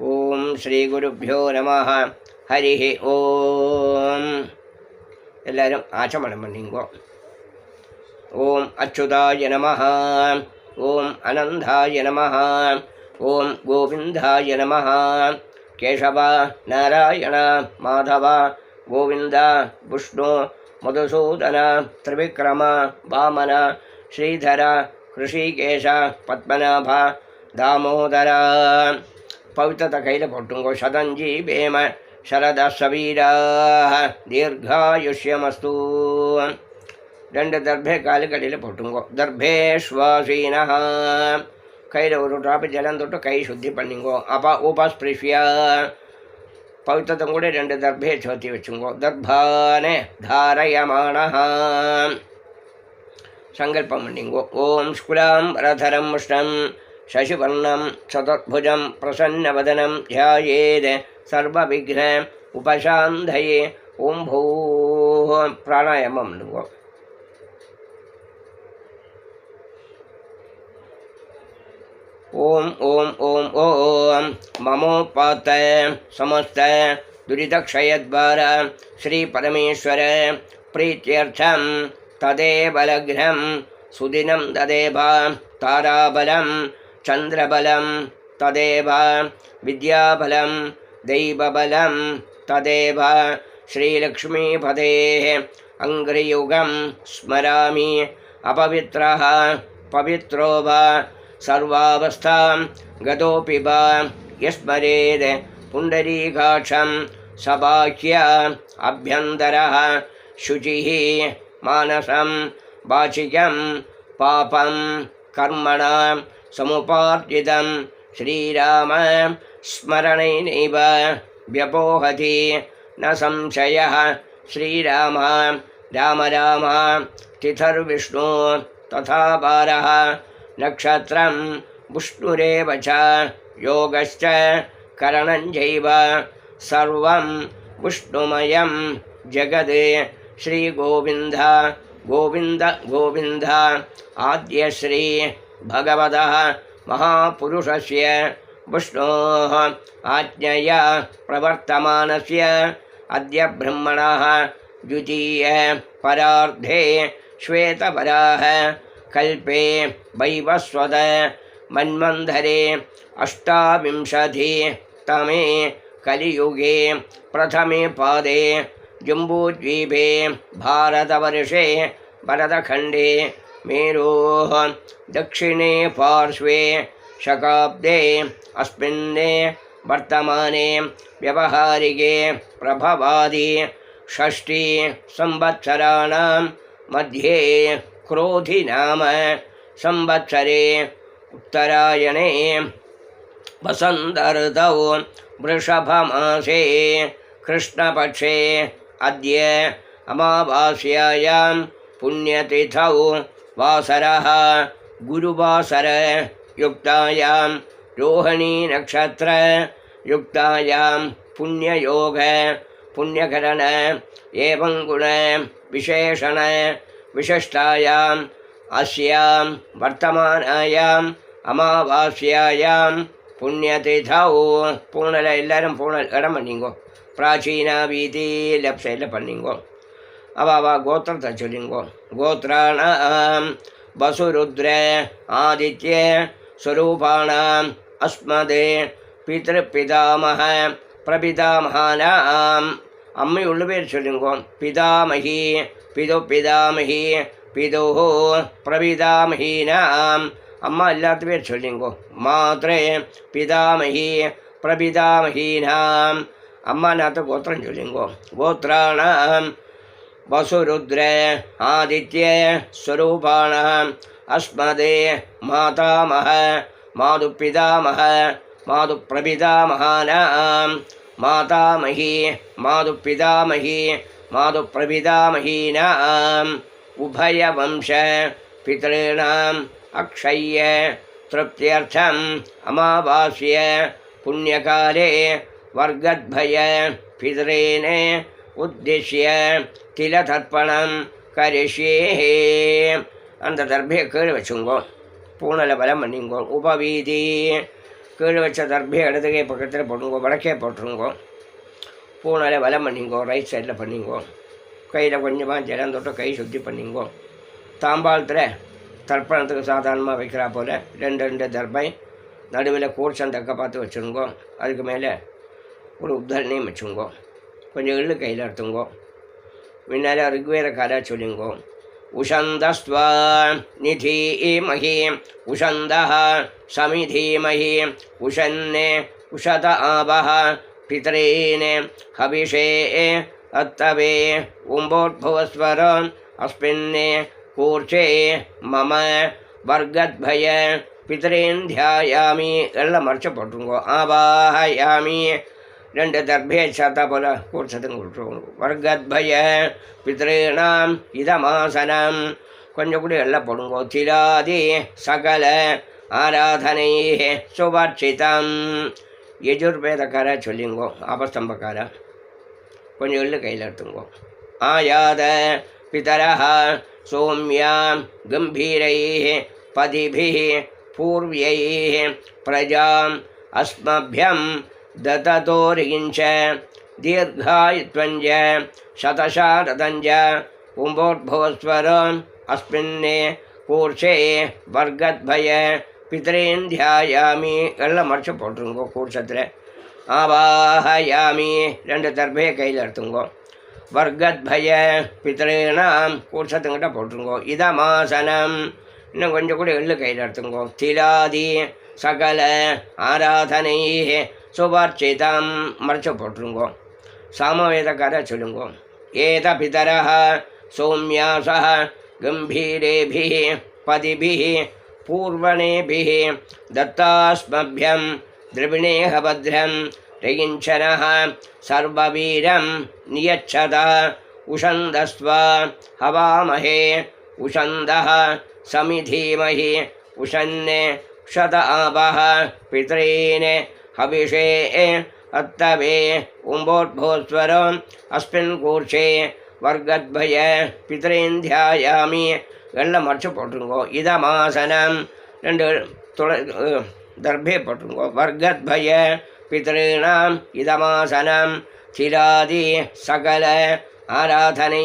ஓம் ஸ்ரீ குருப்யோ நம. ஹரி ஓம். எல்லாரும் ஆச்சமனம் பண்ணிங்கோ. ஓம் அச்சுதாய நம. ஓம் அனந்தாய நம. ஓம் கோவிந்தாய நம. கேசவ நாராயண மாதவ கோவிந்த விஷ்ணு மதுசூதன திரிவிக்ரம வாமன ஸ்ரீதர ரிஷிகேஷ பத்மநாப தாமோதர. பவித்திரத்தை கையில் போட்டுங்கோ. சதஞ்சி பேம சரத சவீரா தீர்காயுஷ்யமஸ்து. ரெண்டு தர்பே காலுக்கடியில் போட்டுங்கோ. தர்பேஸ்வாசீன. கையில் ஒரு ட்ராப்பு ஜலம் தொட்டு கை சுத்தி பண்ணிங்கோ. உபஸ்பிருஷ்ய பவித்திரத்தை கூட ரெண்டு தர்பே சோத்தி வச்சுங்கோ. தர்பானே தாரயமான சங்கல்பம் பண்ணிங்கோ. ஓம் ஸ்குலாம் வரதரம் முஷ்டம் சசிவர்ணம் சதுர்புஜம் பிரசன்னவதனம் த்யாயேத் சர்வவிக்ன உபசாந்தயே. ஓம் பூ பிராணாயாமம் பண்ணுங்கோ. ஓம் ஓம் ஓம் ஓம் மமோபாத்த சமஸ்த துரிதக்ஷயத்வார ஸ்ரீ பரமேஸ்வர பிரீத்யர்த்தம் ததேவ லக்னம் சுதினம் ததேவ தாராபலம் சந்திரபலம் ததேவ வித்யாபலம் தெய்வபலம் ததேவ ஸ்ரீலக்ஷ்மீபதேः அங்கிரியுகம் ஸ்மராமி. அபவித்ரः பவித்ரோ வா சர்வாவஸ்தாம் கதோபி வா யஸ்மரேத் புண்டரீகாட்சம் சபாஹ்ய அப்யந்தரः சுச்சிः மானசம் வாச்சிகம் பாபம் கர்மணா சமுபார்ஜிதம் ஸ்ரீராம ஸ்மரணேனைவ வ்யபோஹதி ந சம்சயः. ஸ்ரீராம ராம ராம திதர்விஷ்ணு ததா பாரः நக்ஷத்ரம் விஷ்ணுரேவ ச யோகஸ்ச கரணஞ்சைவ சர்வம் விஷ்ணுமயம் ஜகத். ஸ்ரீ கோவிந்த கோவிந்த கோவிந்த ஆத்ய ஸ்ரீ பகவதः மகாபுருஷஸ்ய விஷ்ணோः ஆஜ்ஞயா பிரவர்த்தமானஸ்ய அத்ய பிரம்மணः द्वितीय परार्धे श्वेतपराः कल्पे वैवस्वत मन्वन्धरे अष्टाविंशति तमे कलियुगे प्रथमे पादे जम्बूद्वीपे भारतवर्षे भरतखण्डे मेरोः दक्षिणे पार्श्वे शकाब्दे अस्मिन् वर्तमाने व्यवहारिके प्रभवादि षष्ठी संवत्सराणां मध्ये क्रोधि नाम संवत्सरे उत्तरायणे वसन्त ऋतौ वृषभमासे कृष्णपक्षे अद्य अमावास्यायां पुण्यतिथौ वासरः गुरुवासर युक्तायां रोहिणी नक्षत्र युक्तायां पुण्ययोग पुण्यकरण एवं गुण विशेषण विशिष्टायाम् अस्यां वर्तमानायाम् अमावास्यायां पुण्यतिथौ पूर्णल एल्लाரும் பூர்ணல் இடம் பண்ணிங்கோ. பிராச்சீனா வீதி லெஃப்ட் சைடில் பண்ணிங்கோ. அவா கோத்திரத்தை சொல்லிங்கோ. கோத்ராணாம் வசுருத்ர ஆதித்ய ஸ்வரூபாணாம் அஸ்மதே பிதృபிதாமஹ பிரபிதாமஹானாம். அம்மை உள்ள பேர் சொல்லுங்கோ. பிதாமகி பிது பிதாமகி பிதுஹு பிரபிதாமஹீனாம். அம்மா எல்லாத்து பேர் சொல்லுங்கோ. மாத்ரே பிதாமகி பிரபிதாமஹீனாம். அம்மா நாத்த கோத்திரம் சொல்லுங்கோ. கோத்ராணாம் வசுருத்ர ஆதித்ய ஸ்வரூபாணாம் அஸ்மதே மாதாமஹ மாது பிதாமஹ மாது பிரபிதாமஹானாம். மாதாமகி மாது பிதாமகி மாது பிரபிதாமஹீனாம். உபயவம்ச பிதॄணாம் அக்ஷய்ய திருப்தியர்த்தம் அமாவாஸ்ய புண்ணியகாலே வர்கத்பய பிதॄன் உத்திஷ்ய திலதர்ப்பணம் கரிஷ்யே. அந்த தர்பையை கீழே வச்சுங்கோ. பூனலை பலம் பண்ணிங்கோ. உபவீதி கீழே வச்ச தர்பையை இடதுகை பக்கத்தில் போட்டுங்கோ, வடக்கே போட்டுருங்கோ. பூனால வலம் பண்ணிங்கோ, ரைட் சைடில் பண்ணிங்கோ. கையில் கொஞ்சமாக ஜலம் தொட்டு கை சுற்றி பண்ணிங்கோ. தாம்பாளத்தில் தர்ப்பணத்துக்கு சாதாரணமாக வைக்கிறா போல் 2 தர்பை நடுவில் கூர்ச்சம் தக்க பார்த்து வச்சுருங்கோ. அதுக்கு மேலே ஒரு உப்தரணையும் வச்சுங்கோ. கொஞ்சம் எள்ளு கையில் எடுத்துங்கோ. முன்னால் ரிக்வேத காரா சொல்லுங்கோ. உஷந்தஸ்வா நிதீமஹி உஷந்தஹ சமிதீமஹி உஷன்னே உஷத ஆபஹ பித்ரேனே ஹபிஷே அத்தவே உம்போத்புவஸ்வர அஸ்மின்னே கூர்ச்சே மம வர்கத்பய பித்ரேன் தியாயாமி எல்லாம் மறைச்சு போட்டுருங்கோ. ஆவாஹயாமி 2 தர்பையை சாத்தா போல கூர்ச்சத்துக்கு விட்டுருவோம். வர்கத்பய பித்ரேணாம் இதமாசனம் கொஞ்சம் கூட எல்லாம் போடுங்கோ. திலாதி சகல ஆராதனை சுவர்ச்சிதம் யஜுர்வேதக்கார சொல்லிங்கோ. ஆபஸ்தம்பக்கார கொஞ்சம் எள்ளு கையில் எடுத்துங்கோ. ஆயாத பிதரஹ சோம்யாம் கம்பீரை பதிபி பூர்வியை பிரஜாம் அஸ்மபியம் தததோரிஞ்ச தீர்காயுத்வஞ்ச சதசாரதஞ்ச கும்போத்பவஸ்வரம் அஸ்மின்னே கூர்ச்சே வர்கத்பய பித்ரேன் தியாயாமி எல்லாம் மறைச்சு போட்டுருங்கோ. கூர்ச்சத்தில் ஆவாஹயாமி 2 தர்பையை கையில் எடுத்துங்கோ. வர்கத்பய பித்ரேனாம் கூர்ச்சத்துங்கிட்ட போட்டுருங்கோ. இதமாசனம் இன்னும் கொஞ்சம் கூட எள்ளு கையில் எடுத்துங்கோ. திலாதி சகல ஆராதனை சுவர்ச்சிதம் மறைச்சு போட்டுருங்கோ. சாமவேதக்கார சொல்லுங்கோ. ஏத பிதரஹ சௌமியாசஹ கம்பீரேபிः பதிபிः பூர்வணேபிः தத்தாஸ்மभ्यं द्रविणेह भद्रं रयिञ्चनः सर्ववीरं नियच्छत उषन्दस्व हवामहे उषन्दः समिधीमहि उषन्ने शत आपः पितॄन् हविषे अत्तवे उम्बोद्भोस्वरम् अस्मिन् कूर्चे वर्गद्भय पितॄन् ध्यायामि எல்லாம் மறைச்சு போட்டுருங்கோ. இதமாசனம் 2 தர்பே போட்டுருங்கோ. வர்கத்பய பித்ருணாம் இதமாசனம் திராதி சகல ஆராதனை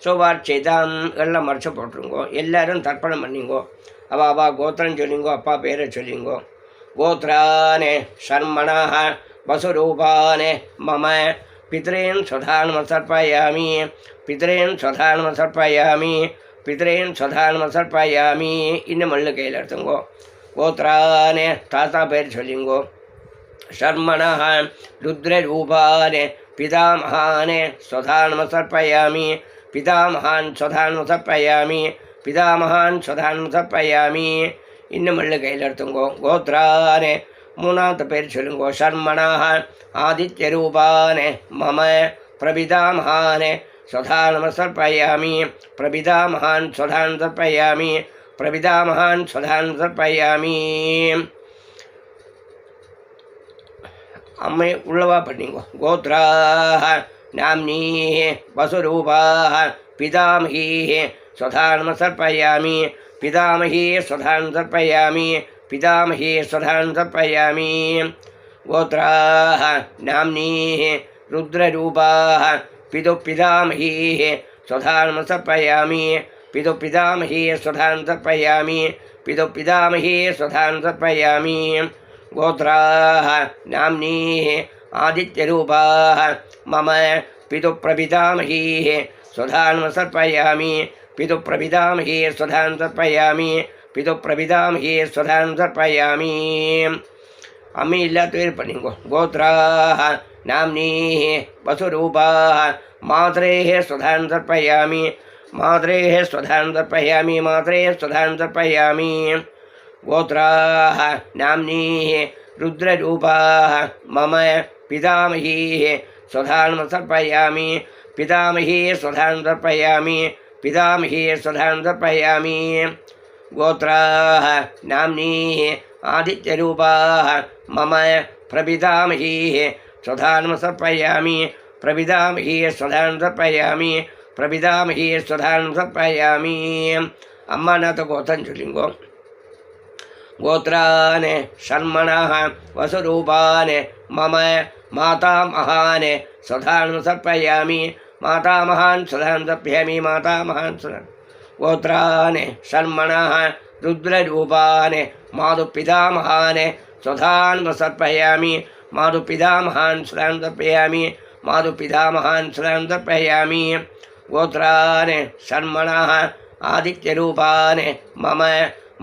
சுவர்ச்சிதம் எல்லாம் மறைச்சு போட்டுருங்கோ. எல்லோரும் தர்ப்பணம் பண்ணிங்கோ. அவா கோத்திரம் சொல்லிங்கோ, அப்பா பேரை சொல்லிங்கோ. கோத்ரானே சர்மணாः வசுரூபானே மம பித்ரேன் சுதான்மசர்ப்பயாமி பித்ரேன் சுதான்மசர்ப்பயாமி பித்ரேன் சுதான்மசர்ப்பயாமி இன்னும் மல்லு கையில் எடுத்துங்கோ. கோத்ரானே தாத்தா பேர் சொல்லிங்கோ. சர்மணः ருத்ரரூபானே பிதாமகானே சுதான்மசர்ப்பயாமி பிதாமகான் சுதான்மசர்ப்பயாமி பிதாமகான் சுதான்மசர்ப்பயாமி இன்னும் மல்லு கையில் எடுத்துங்கோ. கோத்ரானே மூணாவது பேர் சொல்லுங்கோ. சர்மணः ஆதித்யரூபானே மம பிரபிதாமகானே சுதான்மசர்ப்பயாமி பிரபிதாமகான் சுதான்மசர்ப்பயாமி பிரபிதாமகான் சுதான்மசர்ப்பயாமி. அம்மை உள்ளவா பண்ணிங்கோ. கோத்ராः நாம்னீः வசுரூபாः பிதாமகீः சுதான்மசர்ப்பயாமி பிதாமகீ சுதான்மசர்ப்பயாமி பிதாமகீ சுதான்மசர்ப்பயாமி. கோத்ராः நாம்னீः ருத்ரரூபாः பிதுப்பிதாமகீः சுதான்மசர்ப்பயாமி பிதுப்பிதாமகீ சுதான்மசர்ப்பயாமி பிதுப்பிதாமகீ சுதான்மசர்ப்பயாமி. கோத்ராः நாம்னீः ஆதித்யரூபாः மம பிதுப்பிரபிதாமகீः சுதான்மசர்ப்பயாமி பிதுப்பிரபிதாமகீ சுதான்மசர்ப்பயாமி பிதுப்பிரபிதாமகீ சுதான்மசர்ப்பயாமி. அம்மி இல்லாத பேர் பண்ணிங்கோ. கோத்ராः நாம்னீः வசுரூபாः மாத்ரேः சுதான்மசர்ப்பயாமி மாத்ரேः சுதான்மசர்ப்பயாமி மாத்ரேः சுதான்மசர்ப்பயாமி. கோத்ராः நாம்னீः ருத்ரரூபாः மம பிதாமகீः சுதான்மசர்ப்பயாமி பிதாமகீ சுதான்மசர்ப்பயாமி பிதாமகீ சுதான்மசர்ப்பயாமி. கோத்ராः நாம்னீः ஆதித்யரூபாः மம பிரபிதாமகீः சுதான்மசர்ப்பயாமி பிரபிதாமகீ சுதான்மசர்ப்பயாமி பிரபிதாமகீ சுதான்மசர்ப்பயாமி. அம்மா நாத்த கோத்தம் சொல்லிங்கோ. गोत्रान् शर्मणः वसुरूपान् मम मातामहान् स्वधान् सर्पयामि मातामहान् स्वधान् सर्पयामि मातामहान् स्वधान् गोत्रान् शर्मणः रुद्ररूपान् मातुपितामहान् स्वधान् सर्पयामि मातुपितामहान् स्वधान् सर्पयामि मातुपितामहान् स्वधान् सर्पयामि गोत्रान् शर्मणः आदित्यरूपान् मम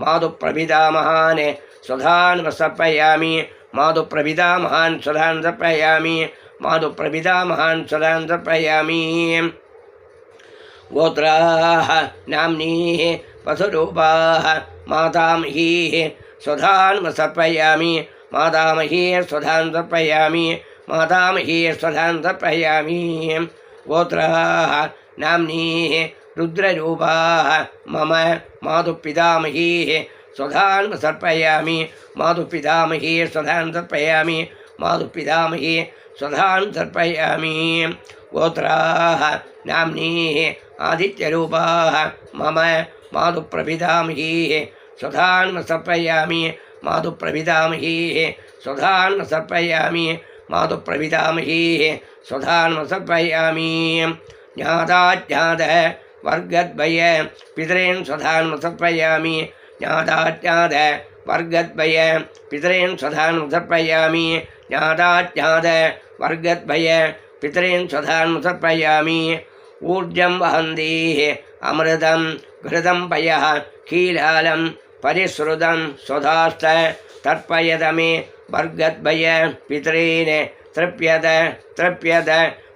मातुप्रपितामहान् स्वधान् सर्पयामि मातुप्रपितामहान् स्वधान् सर्पयामि मातुप्रपितामहान् स्वधान् सर्पयामि गोत्राः नाम्नीः वसुरूपाः मातामहीः स्वधान् सर्पयामि मातामहीः स्वधान् सर्पयामि मातामहीः स्वधान् सर्पयामि गोत्राः नाम्नीः रुद्ररूपाः मम मातुपितामहीः स्वधान् सर्पयामि मातुपितामहीः स्वधान् सर्पयामि मातुपितामहीः स्वधान् सर्पयामि गोत्राः नाम्नीः आदित्यरूपाः मम मातुप्रपितामहीः स्वधान् सर्पयामि मातुप्रपितामहीः स्वधान् सर्पयामि मातुप्रपितामहीः स्वधान् सर्पयामि ज्ञाताज्ञात वर्गद्वय पितॄन् स्वधान् सर्पयामि ज्ञाताज्ञात वर्गद्वय पितॄन् स्वधान् सर्पयामि ज्ञाताज्ञात वर्गद्वय पितॄन् स्वधान् सर्पयामि ऊर्जं वहन्तीः अमृतं घृतं पयः कीलालं परिश्रुतं स्वधाश्च तर्पयत मे वर्गद्वय पितॄन् तृप्यत तृप्यत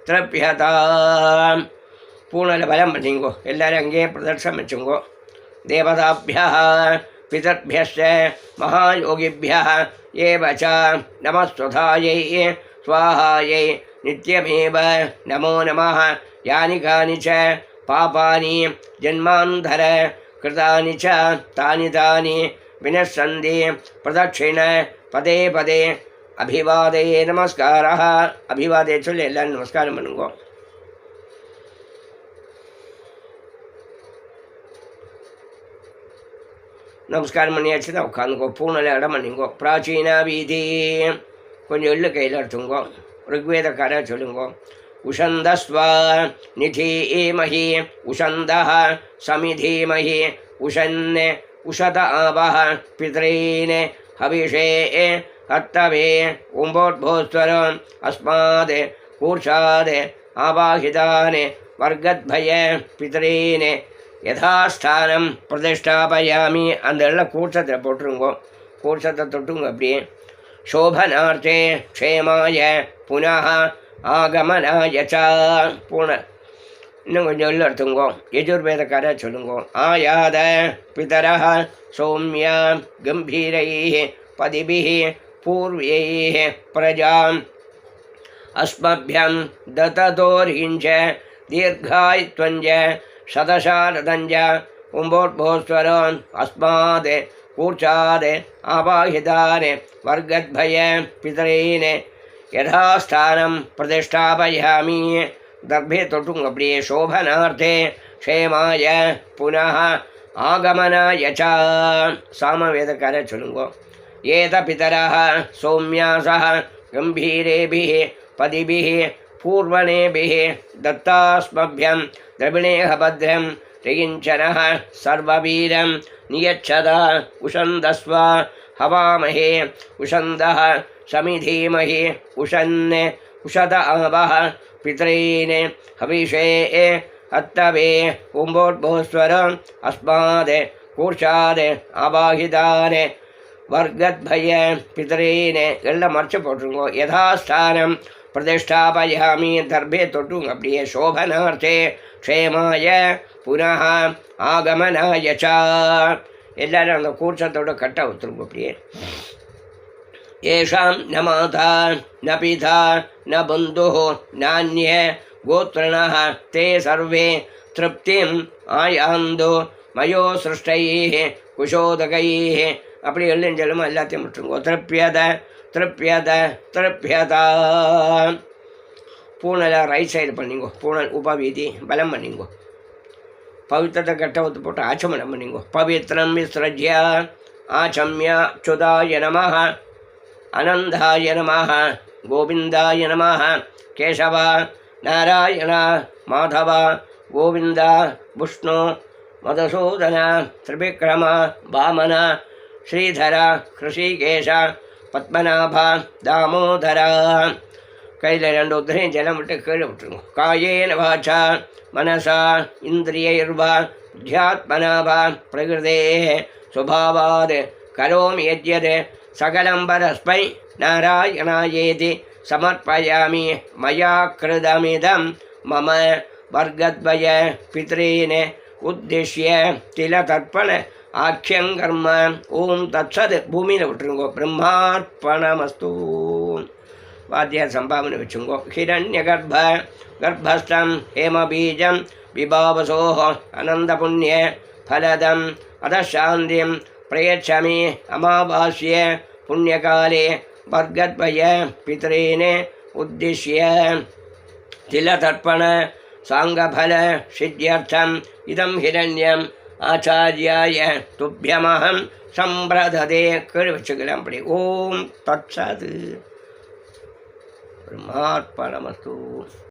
तृप्यता பூனல பலம் பண்ணிங்கோ எல்லாரும் அங்கேயே பிரதட்சம் வச்சுங்கோ தேவதாபியः பிதர்பியश्च महायोगिभ्यः एव च नमस्वधायै स्वाहायै नित्यमेव नमो नमः यानि कानि च पापानि जन्मान्धर कृतानि च तानि तानि विनश्यन्ति प्रदक्षिण पदे पदे अभिवादे नमस्कारः अभिवादे சொல்லி எல்லாரும் நமஸ்காரம் பண்ணுங்கோ நமஸ்காரம் பண்ணியாச்சு தான் உட்காந்துக்கோ பூனலை இடம் பண்ணிங்கோ பிராச்சீனா வீதி கொஞ்சம் எள்ளு கையில் எடுத்துங்கோ ருக்வேதக்கார சொல்லுங்கோ உஷந்தஸ்வா நிதீமஹி உஷந்தः சமிதீமஹி உஷன் உஷத ஆவஹ பித்ரீன் ஹவிஷே அத்தவே உம்போத்போஸ்வரம் அஸ்மாத் கூர்ஷாத் ஆவாஹிதான் வர்கத்பய பித்ரீன் யதாஸ்தானம் பிரதிஷ்டாபயாமி அந்த எல்லாம் கூர்ச்சத்தில் போட்டுருங்கோ கூர்ச்சத்தை தொட்டுங்க அப்படியே சோபனார்த்தே க்ஷேமாய புனः ஆகமனாய ச பூன இன்னும் கொஞ்சம் எல்லாம் எடுத்துங்கோ யஜுர்வேதக்கார சொல்லுங்கோ ஆயாத பிதரः சௌமிய கம்பீரைः பதிபிः பூர்வைः பிரஜாம் அஸ்மभ्यं दततोर्हिञ्च दीर्घायित्वञ्च शतशारदञ्च उम्बोद्भोस्वरन् अस्मात् कूर्चात् आवाहितान् वर्गद्भय पितरीन् यथास्थानं प्रतिष्ठापयामि दर्भे தொட்டுங்க அப்படியே शोभनार्थे क्षेमाय पुनः आगमनाय च सामवेदக்கார சொல்லுங்கோ ஏத பிதரः सौम्यासः गम्भीरेभिः पदिभिः पूर्वणेभिः दत्तास्मभ्यं द्रविणेह भद्रं त्रिगिञ्चनः सर्ववीरं नियच्छद उषन्दस्व हवामहे उषन्दः समिधीमहि उषन् उषद आवः पितॄन् हविषे हत्तवे कुम्भोद्भोस्वरम् अस्मात् कूर्षात् आवाहितान् वर्गद्भय पितरीन् எல்லாம் மறைச்சு போட்டுருங்கோ யதாஸ்தானம் பிரதிஷ்டாபயாமி தர்பே தொட்டுங்க அப்படியே சோபனார்த்தே க்ஷேமாய புனः ஆகமனாய ச எல்லாரும் அந்த கூர்ச்சத்தோட கட்ட ஊற்றுருங்க அப்படியே ஏஷாம் ந மாதா ந பிதா ந பந்துः நான்ய கோத்ரணः ते सर्वे तृप्तिम् आयान्तु मयो सृष्टैः कुशोदकैः அப்படி எள்ளும் எல்லாத்தையும் விட்டுருங்கோ திருப்பியத திருப்பியத திருப்பியதா பூனலை ரைட் சைடு பண்ணிங்கோ பூனல் உபவீதி பலம் பண்ணிங்கோ பவித்திரத்தை கட்ட ஊற்று போட்டு ஆச்சமனம் பண்ணிங்கோ பவித்திரம் விஸ்ரஜ்யா आचम्य अच्युताय नमः अनन्ताय नमः गोविन्दाय नमः केशव नारायण माधव गोविन्द विष्णु मधुसूदन त्रिविक्रम वामन श्रीधर ऋषिकेश पद्मनाभ दामोदर கையில் 2 உத்திரையும் ஜலம் விட்டு கீழே விட்டுருங்க. காயேன வாச்சா மனசா இந்திரியைர்வா புத்தியாத்மனாவா பிரகிருதே சுபாவாத் கரோமி யத்யத் சகலம் பரஸ்மை நாராயணாயேதி சமர்ப்பயாமி மயா கிருதமிதம் மம வர்க்கத்வய பித்ரீன் உத்திஷ்ய திலதர்ப்பண ஆக்கியங்கர்ம ஓம் தத்சத் பூமியில் விட்டுருங்கோ. பிரம்மார்ப்பணமஸ்து. वाद्य संभावने विचुंगो. हिरण्यगर्भ गर्भस्थं हेमबीजं विभावसोः अनन्दपुण्य फलदं अधशान्तिं प्रयच्छामि अमावास्ये पुण्यकाले वर्गद्वय पितॄन् उद्दिश्य तिलतर्पण साङ्गफल सिद्ध्यर्थम् इदं हिरण्यम् आचार्याय तुभ्यमहं सम्प्रददे. कर्वचकलंपडि. ओम तत्सत्. ब्रह्मार्पणमस्तु.